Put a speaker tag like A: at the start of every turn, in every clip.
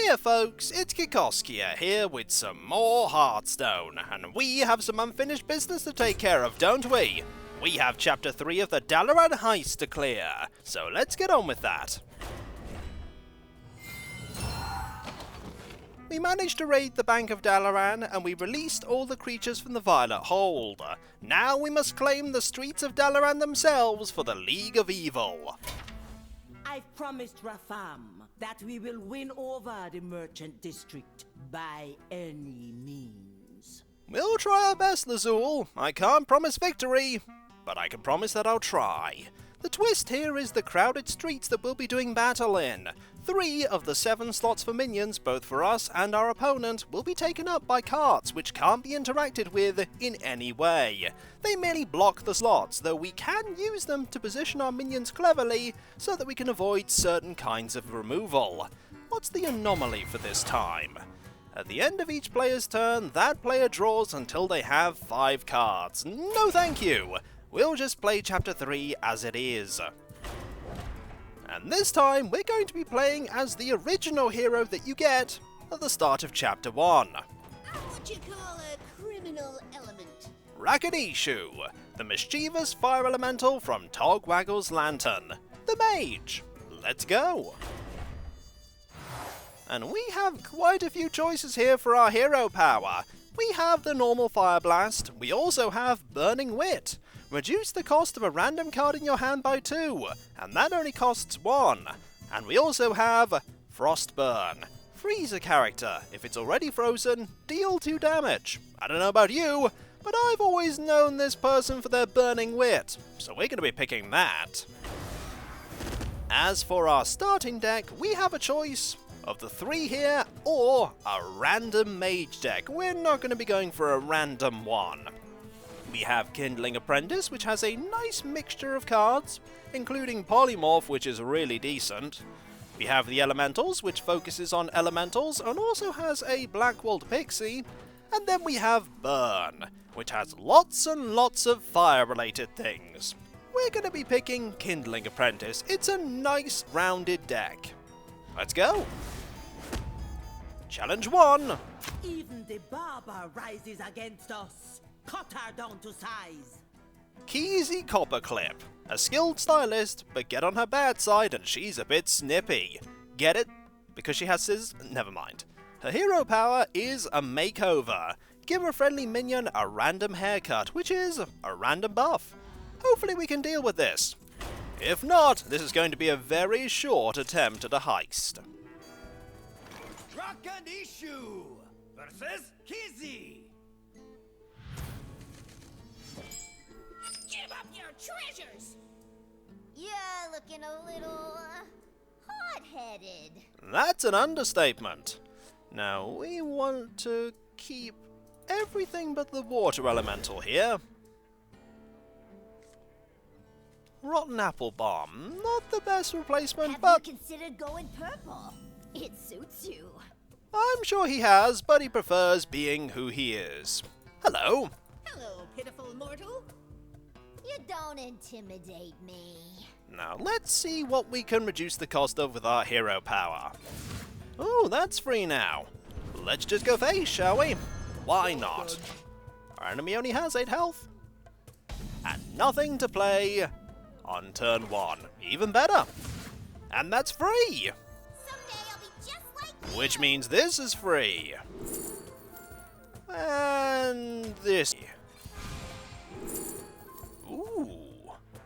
A: Hiya folks, it's Kikoskia here with some more Hearthstone, and we have some unfinished business to take care of, don't we? We have Chapter 3 of the Dalaran Heist to clear, so let's get on with that. We managed to raid the Bank of Dalaran, and we released all the creatures from the Violet Hold. Now we must claim the streets of Dalaran themselves for the League of Evil.
B: I've promised Rafaam that we will win over the merchant district by any means.
A: We'll try our best, Lazul. I can't promise victory, but I can promise that I'll try. The twist here is the crowded streets that we'll be doing battle in. 3 of the 7 slots for minions, both for us and our opponent, will be taken up by carts which can't be interacted with in any way. They merely block the slots, though we can use them to position our minions cleverly so that we can avoid certain kinds of removal. What's the anomaly for this time? At the end of each player's turn, that player draws until they have 5 cards. No thank you! We'll just play Chapter 3 as it is. And this time, we're going to be playing as the original hero that you get at the start of Chapter 1.
C: What you call a criminal element.
A: Rakadishu, the mischievous fire elemental from Togwaggle's Lantern, the mage. Let's go! And we have quite a few choices here for our hero power. We have the normal Fire Blast, we also have Burning Wit. Reduce the cost of a random card in your hand by 2, and that only costs 1. And we also have Frostburn. Freeze a character. If it's already frozen, deal 2 damage. I don't know about you, but I've always known this person for their Burning Wit, so we're going to be picking that. As for our starting deck, we have a choice of the 3 here, or a random mage deck. We're not going to be going for a random one. We have Kindling Apprentice, which has a nice mixture of cards, including Polymorph, which is really decent. We have the Elementals, which focuses on elementals and also has a Blackwalled Pixie. And then we have Burn, which has lots and lots of fire-related things. We're going to be picking Kindling Apprentice. It's a nice, rounded deck. Let's go! Challenge 1!
B: Even the barber rises against us. Cut her down to size.
A: Kesey Copperclip. A skilled stylist, but get on her bad side and she's a bit snippy. Get it? Because she has scissors? Never mind. Her hero power is a makeover. Give a friendly minion a random haircut, which is a random buff. Hopefully we can deal with this. If not, this is going to be a very short attempt at a heist.
D: Rakadishu versus Kesey.
C: Give up your treasures! You're looking a little hot-headed.
A: That's an understatement. Now, we want to keep everything but the water elemental here. Rotten Apple Bomb. Not the best replacement, but
C: Have you considered going purple? It suits you.
A: I'm sure he has, but he prefers being who he is. Hello.
C: Hello, pitiful mortal. You don't intimidate me.
A: Now, let's see what we can reduce the cost of with our hero power. Oh, that's free now. Let's just go face, shall we? Why not? Our enemy only has 8 health. And nothing to play on turn 1. Even better. And that's free!
C: Someday I'll be just like you.
A: Which means this is free. And this. Ooh,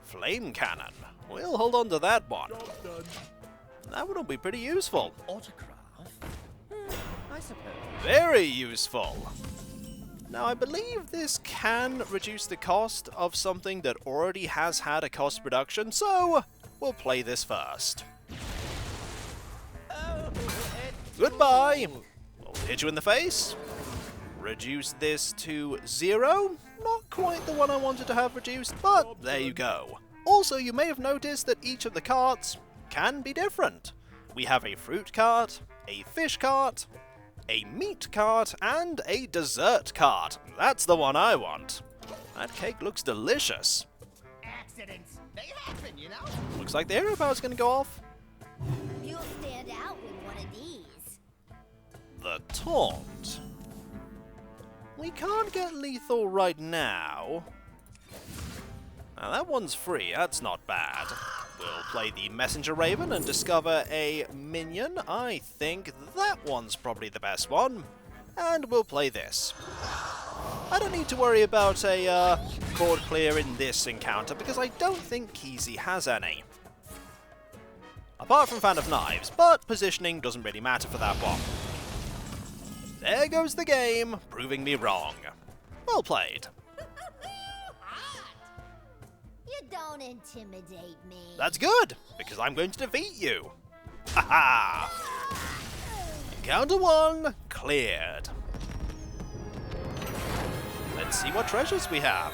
A: flame cannon. We'll hold on to that one. That one will be pretty useful.
D: Autograph? I suppose.
A: Very useful. Now, I believe this can reduce the cost of something that already has had a cost reduction, so we'll play this first. Goodbye! We'll hit you in the face. Reduce this to 0. Not quite the one I wanted to have reduced, but there you go. Also, you may have noticed that each of the carts can be different. We have a fruit cart, a fish cart, a meat cart, and a dessert cart. That's the one I want. That cake looks delicious.
D: Accidents. They happen, you know?
A: Looks like the hero power's gonna go off.
C: You'll stand out with one of these.
A: a taunt. We can't get lethal right now. Now that one's free, that's not bad. We'll play the Messenger Raven and discover a minion. I think that one's probably the best one. And we'll play this. I don't need to worry about a board clear in this encounter because I don't think Kesey has any. Apart from Fan of Knives, but positioning doesn't really matter for that one. There goes the game, proving me wrong. Well played.
C: You don't intimidate me.
A: That's good, because I'm going to defeat you. Haha! Encounter 1 cleared. Let's see what treasures we have.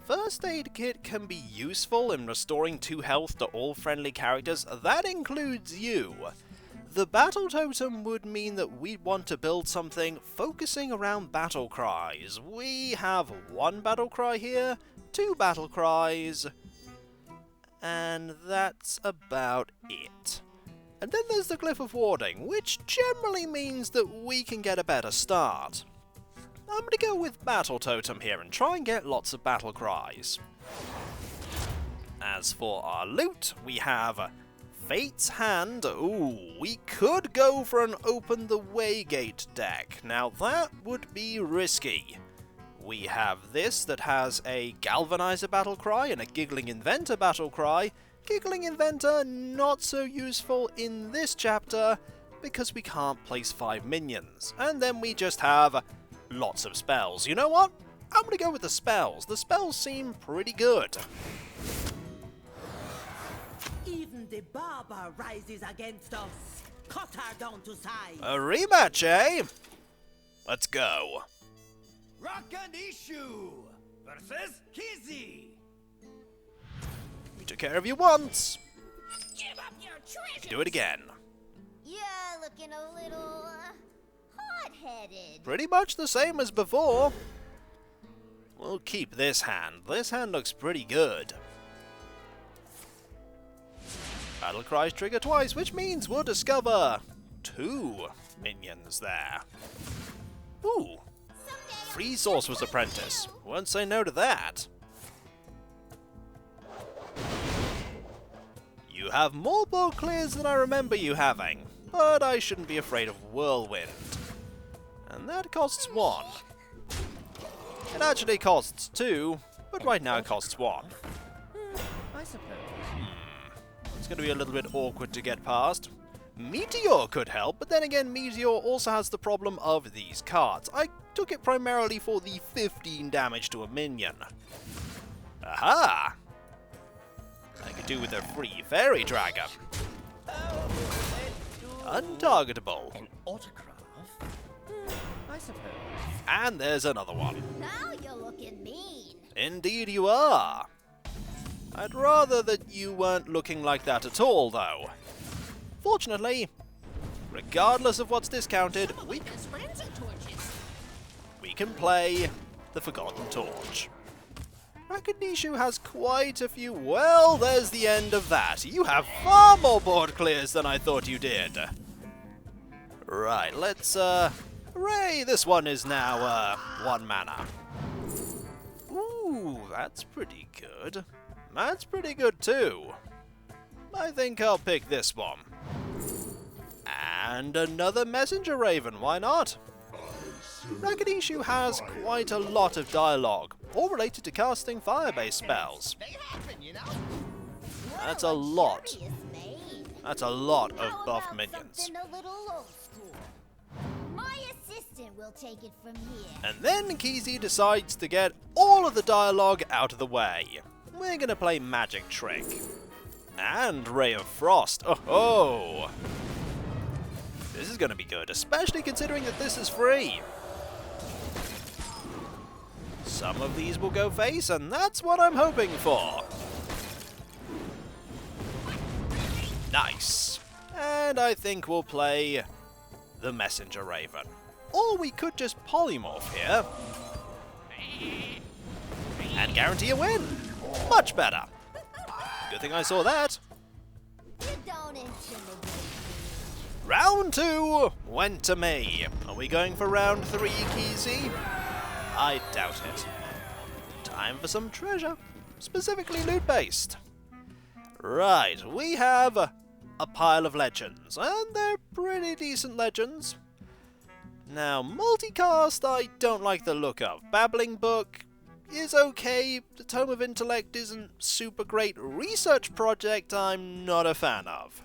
A: First aid kit can be useful in restoring 2 health to all friendly characters. That includes you. The battle totem would mean that we'd want to build something focusing around battle cries. We have 1 battle cry here, 2 battle cries, and that's about it. And then there's the Glyph of Warding, which generally means that we can get a better start. I'm going to go with Battle Totem here and try and get lots of battle cries. As for our loot, we have Fate's Hand. Ooh, we could go for an Open the Waygate deck. Now that would be risky. We have this that has a Galvanizer battle cry and a Giggling Inventor battle cry. Giggling Inventor not so useful in this chapter because we can't place 5 minions. And then we just have lots of spells. You know what? I'm going to go with the spells. The spells seem pretty good.
B: Even the barber rises against us. Cut her down to size.
A: A rematch, eh? Let's go.
D: Rock and Issue versus Kesey.
A: We took care of you once.
C: Give up your treasure.
A: Do it again.
C: You're looking a little hot-headed.
A: Pretty much the same as before. We'll keep this hand. This hand looks pretty good. Battle cries trigger twice, which means we'll discover 2 minions there. Ooh. Free Sorcerer's Apprentice. Won't say no to that. You have more board clears than I remember you having, but I shouldn't be afraid of Whirlwind. And that costs 1. It actually costs 2, but right now it costs 1.
B: I suppose.
A: It's going to be a little bit awkward to get past. Meteor could help, but then again, Meteor also has the problem of these cards. I took it primarily for the 15 damage to a minion. Aha! I could do with a free Fairy Dragon. Untargetable.
D: An autograph?
B: I suppose.
A: And there's another one.
C: Now you're looking mean.
A: Indeed you are. I'd rather that you weren't looking like that at all, though. Fortunately, regardless of what's discounted, we can play the Forgotten Torch. Rakadishu has quite a few. Well, there's the end of that. You have far more board clears than I thought you did. Right, let's, hooray! This one is now, 1 mana. Ooh, that's pretty good. That's pretty good, too. I think I'll pick this one. And another Messenger Raven, why not? Rakadishu has quite a lot of dialogue, all related to casting fire-based spells.
D: They happen, you know?
A: That's a lot.
C: Curious maid.
A: That's a lot of
C: How
A: buff
C: about
A: minions.
C: something a little old school? My assistant will take it from here.
A: And then Kesey decides to get all of the dialogue out of the way. We're gonna play Magic Trick. And Ray of Frost. Oh-ho! This is gonna be good, especially considering that this is free. Some of these will go face, and that's what I'm hoping for. Nice. And I think we'll play the Messenger Raven. Or we could just polymorph here. And guarantee a win. Much better. Good thing I saw that. Round 2 went to me. Are we going for round 3, Kesey? I doubt it. Time for some treasure, specifically loot-based. Right, we have a pile of legends, and they're pretty decent legends. Now, multicast I don't like the look of. Babbling Book is okay, the Tome of Intellect isn't super great. Research Project I'm not a fan of.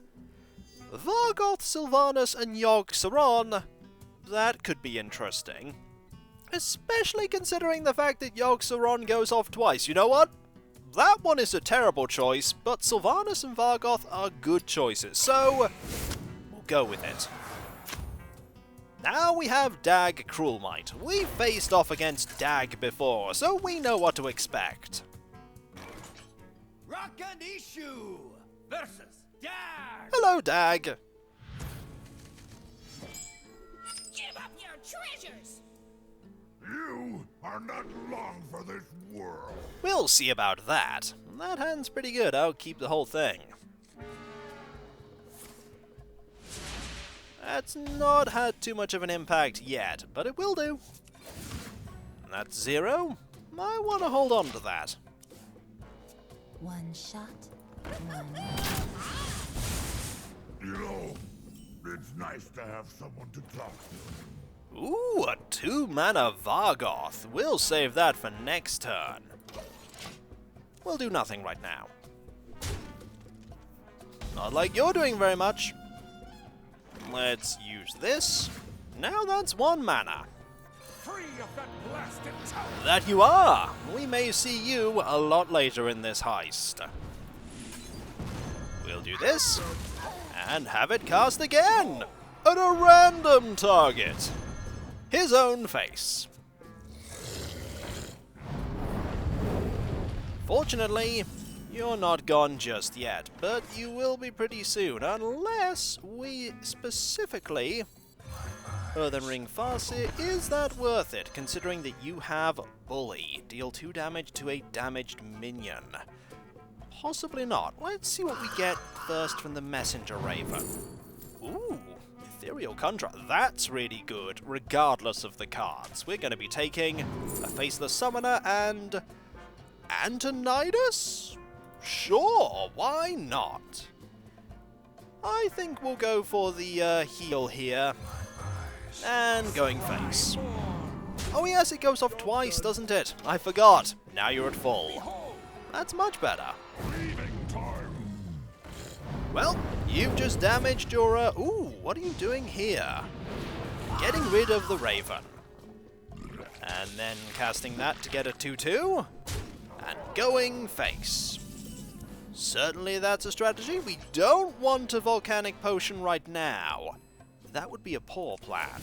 A: Vargoth, Sylvanas, and Yogg-Saron, that could be interesting. Especially considering the fact that Yogg-Saron goes off twice. You know what? That one is a terrible choice, but Sylvanas and Vargoth are good choices, so we'll go with it. Now we have Dag Cruel. We faced off against Dag before, so we know what to expect.
D: Rock and Issue versus Dag.
A: Hello, Dag.
E: Give up your treasures!
F: You are not long for this world.
A: We'll see about that. That hand's pretty good. I'll keep the whole thing. That's not had too much of an impact yet, but it will do. And that's 0. I want to hold on to that.
G: One shot, one.
F: You know, it's nice to have someone to talk to.
A: Ooh, a 2-mana Vargoth. We'll save that for next turn. We'll do nothing right now. Not like you're doing very much. Let's use this. Now that's 1 mana.
F: Free of that blasted tower.
A: That you are! We may see you a lot later in this heist. We'll do this, and have it cast again! At a random target! His own face. Fortunately, you're not gone just yet, but you will be pretty soon, unless we specifically... Earthen Ring Farseer, is that worth it, considering that you have Bully? Deal 2 damage to a damaged minion. Possibly not. Let's see what we get first from the Messenger Raven. Ooh, Ethereal Conjure. That's really good, regardless of the cards. We're going to be taking a Faceless Summoner and... Antonidas? Sure, why not? I think we'll go for the heal here. And going face. Oh yes, it goes off twice, doesn't it? I forgot. Now you're at full. That's much better. Well, you've just damaged your... Ooh, what are you doing here? Getting rid of the Raven. And then casting that to get a 2-2. And going face. Certainly that's a strategy. We don't want a Volcanic Potion right now. That would be a poor plan.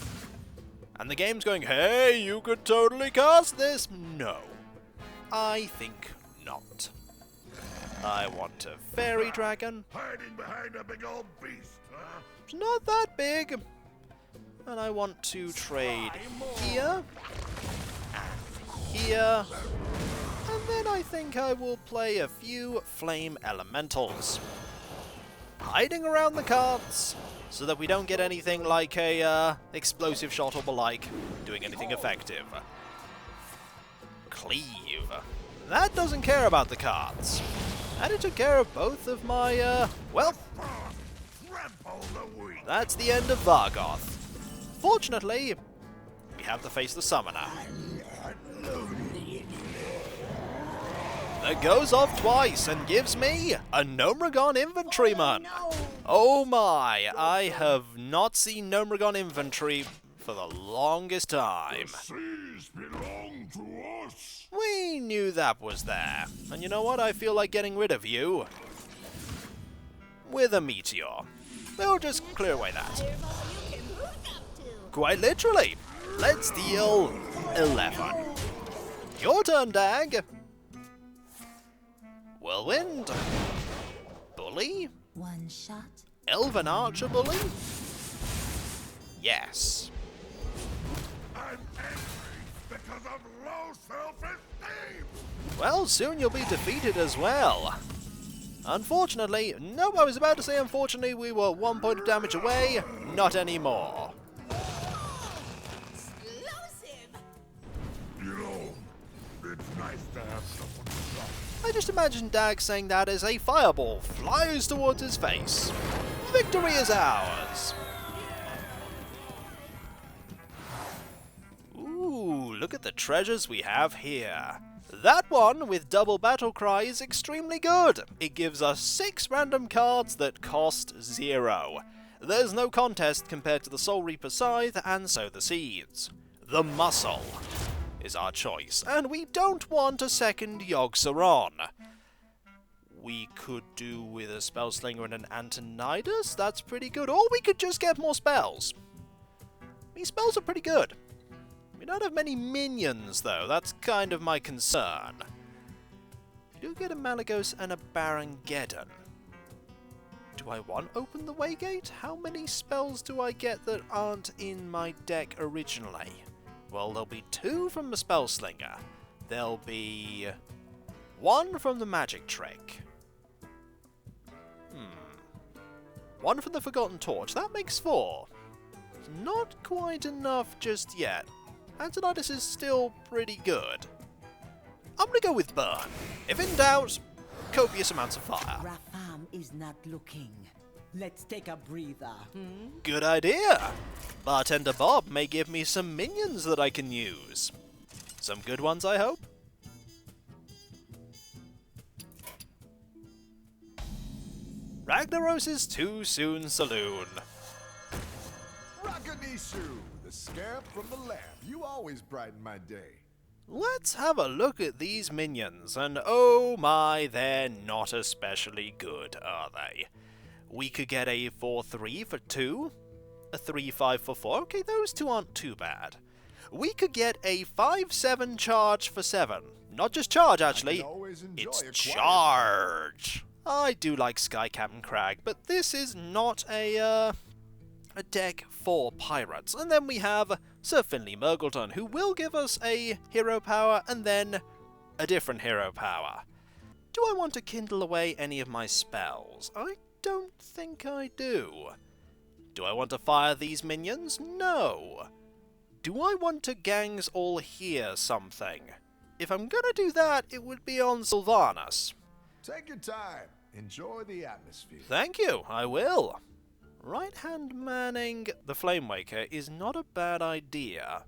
A: And the game's going, hey, you could totally cast this. No. I think not. I want a Fairy Dragon.
F: Hiding behind a big old beast, huh?
A: It's not that big. And I want to trade here. And here. And then I think I will play a few Flame Elementals. Hiding around the cards, so that we don't get anything like a explosive shot or belike doing anything effective. Cleave. That doesn't care about the cards. And it took care of both of my, well, that's the end of Vargoth. Fortunately, we have to face the Summoner. That goes off twice and gives me a Gnomragon Infantryman. Oh my, I have not seen Gnomragon Infantry for the longest time.
F: Seas belong to us.
A: We knew that was there. And you know what? I feel like getting rid of you with a Meteor. We'll just clear away that. Quite literally. Let's deal 11. Your turn, Dag. Whirlwind. Bully.
G: One shot.
A: Elven Archer Bully. Yes.
F: I'm angry because of low self-esteem.
A: Well, soon you'll be defeated as well. Unfortunately, no, I was about to say unfortunately we were 1 point of damage away, not anymore.
E: Explosive!
F: You know, it's nice to have someone to talk to.
A: I just imagine Dag saying that as a fireball flies towards his face. Victory is ours! Ooh, look at the treasures we have here. That one with double battle cry is extremely good. It gives us 6 random cards that cost 0. There's no contest compared to the Soul Reaper Scythe and so the Seeds. The Muscle is our choice, and we don't want a second Yogg-Saron. We could do with a Spellslinger and an Antonidas, that's pretty good, or we could just get more spells. These spells are pretty good. We don't have many minions, though. That's kind of my concern. We do get a Malagos and a Barangeddon. Do I want Open the Waygate? How many spells do I get that aren't in my deck originally? Well, there'll be 2 from the Spellslinger. There'll be 1 from the Magic Trick. 1 from the Forgotten Torch. That makes 4. It's not quite enough just yet. Antonidas is still pretty good. I'm gonna go with Burn. If in doubt, copious amounts of fire.
B: Rafaam is not looking. Let's take a breather.
A: Good idea. Bartender Bob may give me some minions that I can use. Some good ones, I hope. Ragnaros' Too Soon Saloon.
H: Rakanishu, the scamp from the lamp. You always brighten my day.
A: Let's have a look at these minions, and oh my, they're not especially good, are they? We could get a 4-3 for 2, a 3-5 for 4. Okay, those 2 aren't too bad. We could get a 5-7 charge for 7. Not just charge, actually. It's charge. I do like Sky Captain Crag, but this is not a deck for pirates. And then we have Sir Finley Murgleton, who will give us a hero power and then a different hero power. Do I want to kindle away any of my spells? I don't think I do. Do I want to fire these minions? No. Do I want to gangs all here something? If I'm gonna do that, it would be on Sylvanas.
H: Take your time. Enjoy the atmosphere.
A: Thank you, I will. Right-hand manning the Flamewaker is not a bad idea,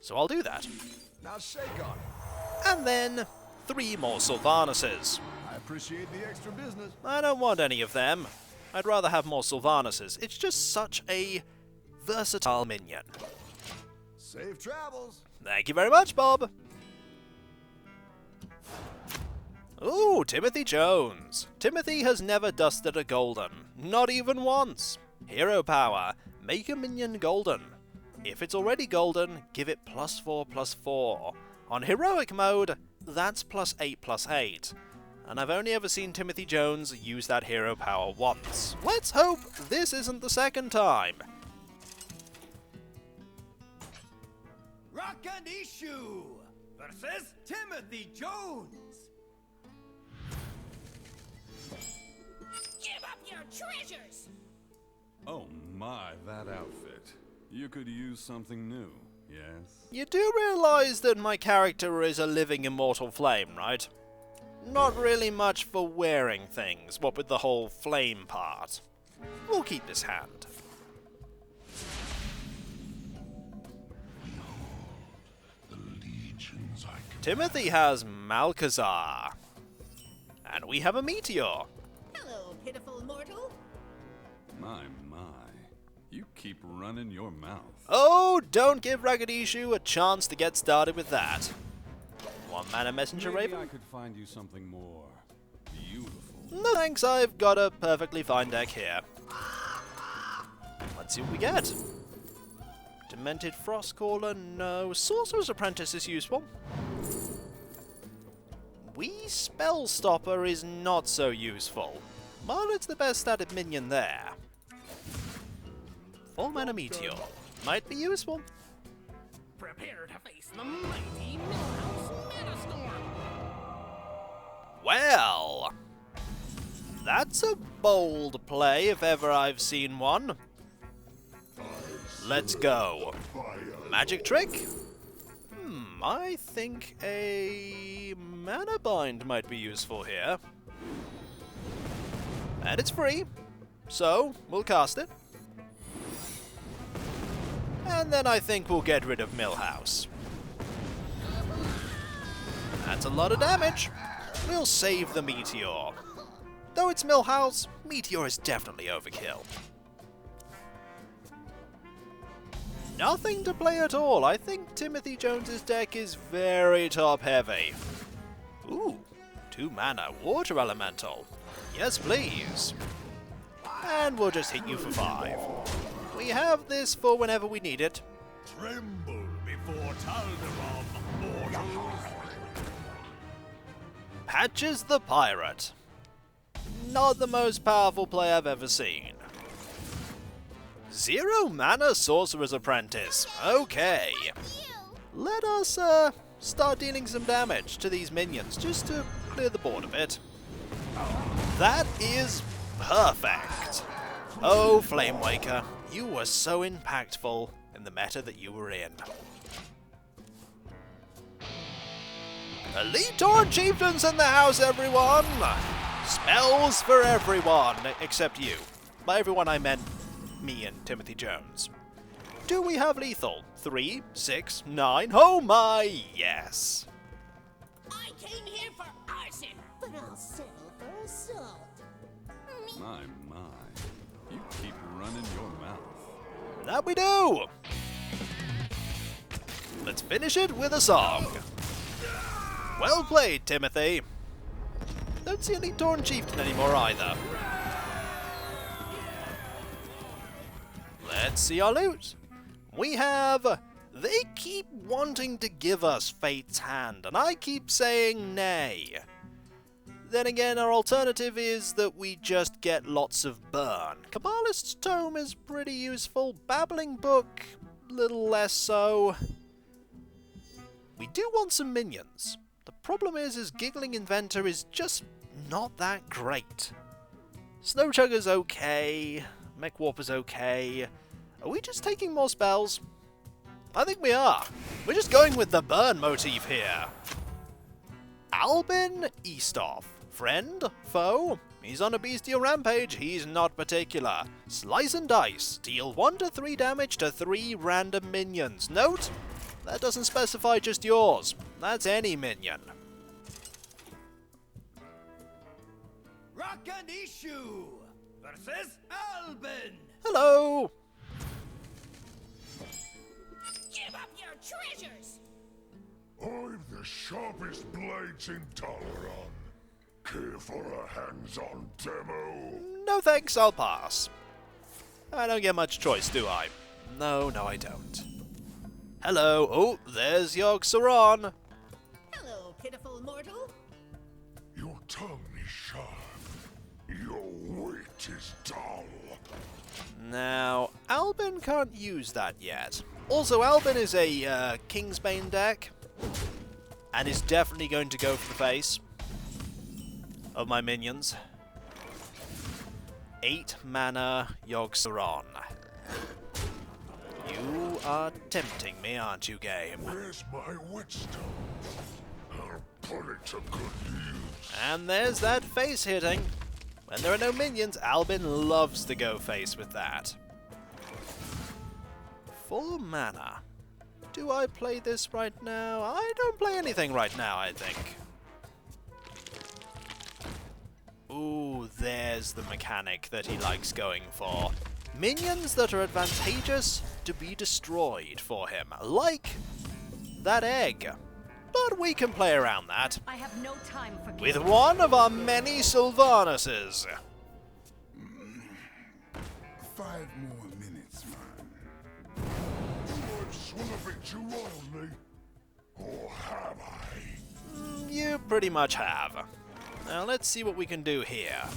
A: so I'll do that.
H: Now shake on it.
A: And then 3 more Sylvanases.
H: I appreciate the extra business.
A: I don't want any of them. I'd rather have more Sylvanases. It's just such a versatile minion.
H: Safe travels.
A: Thank you very much, Bob. Ooh, Timothy Jones. Timothy has never dusted a golden. Not even once. Hero power. Make a minion golden. If it's already golden, give it +4/+4. On heroic mode, that's +8/+8. And I've only ever seen Timothy Jones use that hero power once. Let's hope this isn't the second time.
D: Rakanishu versus Timothy Jones.
E: Give up your treasures!
I: Oh my, that outfit. You could use something new, yes?
A: You do realise that my character is a living immortal flame, right? Not really much for wearing things, what with the whole flame part. We'll keep this hand. Timothy has Malkazar. And we have a meteor.
E: Hello, pitiful mortal.
I: My. You keep running your mouth.
A: Oh, don't give Ragadishu a chance to get started with that. 1 mana messenger
I: Maybe
A: raven?
I: I could find you something more beautiful.
A: No thanks, I've got a perfectly fine deck here. Let's see what we get. Demented Frostcaller, no. Sorcerer's Apprentice is useful. Spellstopper is not so useful. Marlet's the best statted minion there. 4 mana meteor. Might be useful.
E: Prepare to face the mighty Millhouse Metastorm.
A: Well, That's a bold play if ever I've seen one. Let's go. Magic trick? I think a mana bind might be useful here. And it's free, so we'll cast it. And then I think we'll get rid of Millhouse. That's a lot of damage. We'll save the Meteor. Though it's Millhouse, Meteor is definitely overkill. Nothing to play at all. I think Timothy Jones's deck is very top-heavy. Ooh, 2 mana, Water Elemental. Yes, please. And we'll just hit you for 5. We have this for whenever we need it.
D: Tremble before Dalaran, mortals.
A: Patches the Pirate. Not the most powerful play I've ever seen. 0 mana Sorcerer's Apprentice. Okay. Let us start dealing some damage to these minions just to clear the board a bit. That is perfect. Oh, Flamewaker, you were so impactful in the meta that you were in. Elite Tauren Chieftains in the house, everyone! Spells for everyone, except you. By everyone I meant me and Timothy Jones. Do we have lethal? 3, 6, 9, oh my, yes!
E: I came here for arson, but I'll settle for assault.
I: My. You keep running your mouth.
A: That we do! Let's finish it with a song. Well played, Timothy. Don't see any Tauren Chieftain anymore either. Let's see our loot. We have... They keep wanting to give us Fate's Hand, and I keep saying nay. Then again, our alternative is that we just get lots of burn. Kabbalist's Tome is pretty useful. Babbling Book, little less so. We do want some minions. The problem is Giggling Inventor is just not that great. Snowchugger's okay. Mech Warper's okay. Are we just taking more spells? I think we are. We're just going with the burn motif here. Albin Eastoff. Friend? Foe? He's on a bestial rampage, he's not particular. Slice and dice. Deal 1 to 3 damage to 3 random minions. Note, that doesn't specify just yours. That's any minion.
D: Rock and Issue versus Alwin.
A: Hello!
E: Give up your treasures!
F: I've the sharpest blades in Dalaran. Care for a hands-on demo?
A: No thanks, I'll pass. I don't get much choice, do I? No, I don't. Hello. Oh, there's Yogg-Saron.
E: Hello, pitiful mortal.
F: Your tongue is sharp. Your wit is dull.
A: Now, Albin can't use that yet. Also, Albin is a Kingsbane deck, and is definitely going to go for the face of my minions. 8 mana Yogg-Saron. You are tempting me, aren't you, game?
F: Where's my whetstone? I'll put it to good use.
A: And there's that face hitting. When there are no minions, Albin loves to go face with that. 4 mana. Do I play this right now? I don't play anything right now, I think. Ooh, there's the mechanic that he likes going for. Minions that are advantageous to be destroyed for him, like that egg. But we can play around that.
B: I have no time for
A: With one of our many Sylvanuses.
H: 5 more minutes, man.
F: I've swung a bit too wildly. Or have I?
A: You pretty much have. Now let's see what we can do here.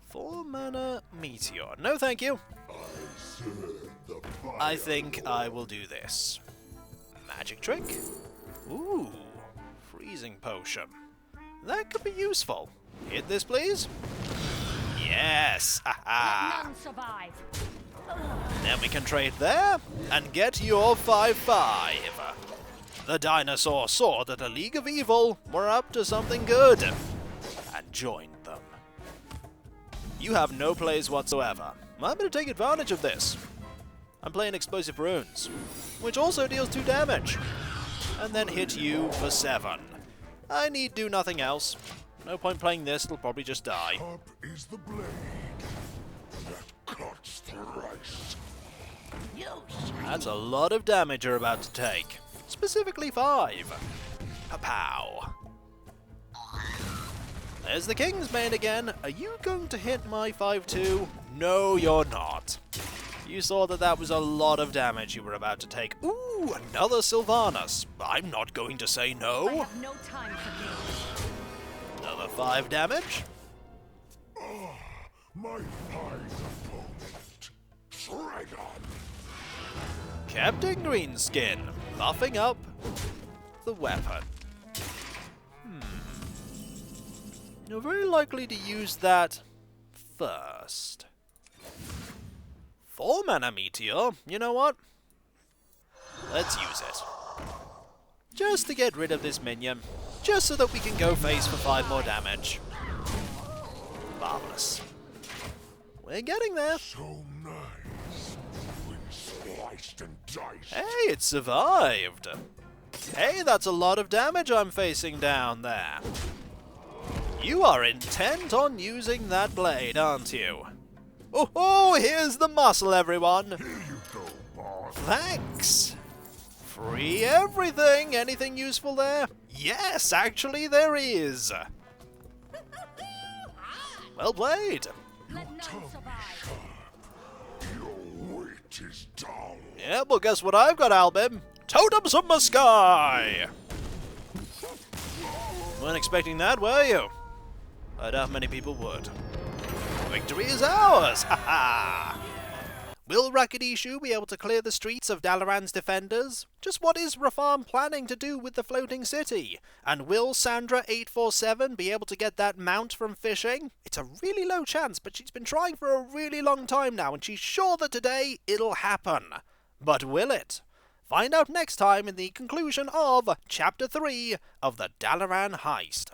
A: 4 mana Meteor. No thank you. I think I will do this. Magic trick. Ooh, freezing potion. That could be useful. Hit this, please. Yes! Haha!
E: None survive.
A: Then we can trade there and get your 5-5. The dinosaur saw that a League of Evil were up to something good and joined them. You have no plays whatsoever. I'm going to take advantage of this. I'm playing Explosive Runes, which also deals 2 damage, and then hit you for 7. I need do nothing else. No point playing this, it'll probably just die.
F: Up is the blade that cuts thrice.
A: That's a lot of damage you're about to take. Specifically 5. Pow. There's the King's Mane again. Are you going to hit my 5-2? No, you're not. You saw that that was a lot of damage you were about to take. Ooh, another Sylvanas. I'm not going to say
E: I
A: no.
E: have no time for games.
A: Another 5 damage.
F: My fine opponent, Dragon.
A: Captain Greenskin, buffing up the weapon. You're very likely to use that first. 4 mana meteor, you know what? Let's use it. Just to get rid of this minion. Just so that we can go face for 5 more damage. Marvelous. We're getting there.
F: So nice. When sliced and diced.
A: Hey, it survived. Hey, that's a lot of damage I'm facing down there. You are intent on using that blade, aren't you? Oh, here's the muscle, everyone.
F: Here you go, boss.
A: Thanks. Free everything. Anything useful there? Yes, actually there is. Well played.
E: Let none survive.
F: Your wit is dull.
A: Yeah, well guess what I've got, Alwin? Totems of the sky. Weren't expecting that, were you? I doubt many people would. Victory is ours! Ha ha! Will Rakadishu be able to clear the streets of Dalaran's defenders? Just what is Rafaam planning to do with the floating city? And will Sandra847 be able to get that mount from fishing? It's a really low chance, but she's been trying for a really long time now, and she's sure that today it'll happen. But will it? Find out next time in the conclusion of Chapter 3 of the Dalaran Heist.